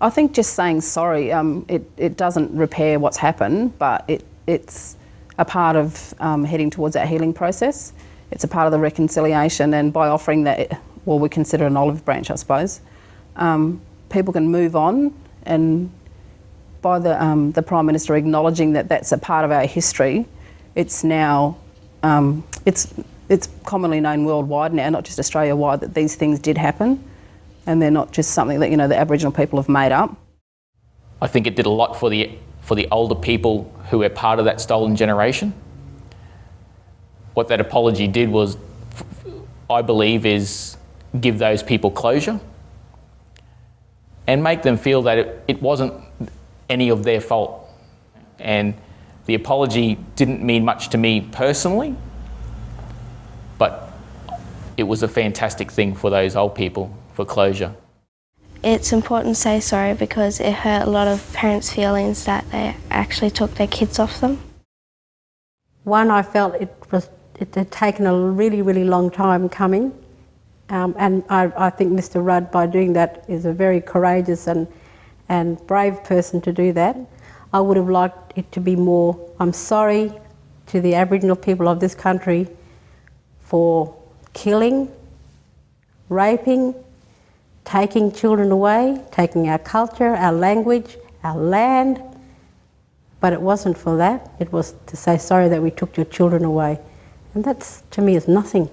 I think just saying sorry, it doesn't repair what's happened, but it's a part of heading towards that healing process. It's a part of the reconciliation, and by offering that, well, we consider an olive branch, I suppose, people can move on, and by the Prime Minister acknowledging that that's a part of our history, it's now, it's commonly known worldwide now, not just Australia-wide, that these things did happen, and they're not just something that, you know, the Aboriginal people have made up. I think it did a lot for the older people who were part of that stolen generation. What that apology did was, I believe, is give those people closure and make them feel that it wasn't any of their fault. And the apology didn't mean much to me personally, but it was a fantastic thing for those old people, for closure. It's important to say sorry because it hurt a lot of parents' feelings that they actually took their kids off them. One, I felt it had taken a really, really long time coming, and I think Mr Rudd, by doing that, is a very courageous and brave person to do that. I would have liked it to be more, I'm sorry to the Aboriginal people of this country for killing, raping, taking children away, taking our culture, our language, our land. But it wasn't for that. It was to say sorry that we took your children away. And that's, to me, is nothing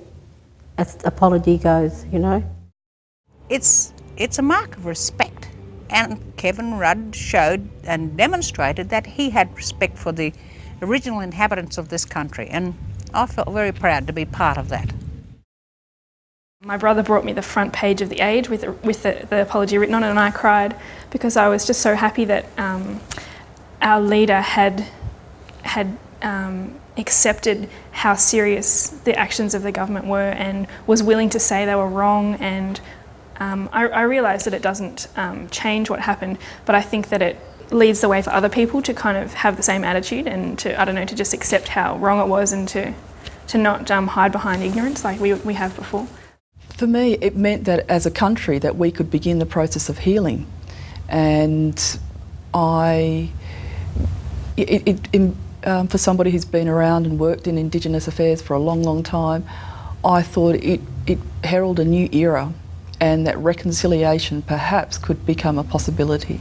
as apology goes, you know. It's a mark of respect. And Kevin Rudd showed and demonstrated that he had respect for the original inhabitants of this country. And I felt very proud to be part of that. My brother brought me the front page of The Age with the apology written on it, and I cried because I was just so happy that our leader had accepted how serious the actions of the government were and was willing to say they were wrong. And I realise that it doesn't change what happened, but I think that it leads the way for other people to kind of have the same attitude and to, I don't know, to just accept how wrong it was and to not hide behind ignorance like we have before. For me, it meant that as a country that we could begin the process of healing, and for somebody who's been around and worked in Indigenous affairs for a long, long time, I thought it heralded a new era, and that reconciliation perhaps could become a possibility.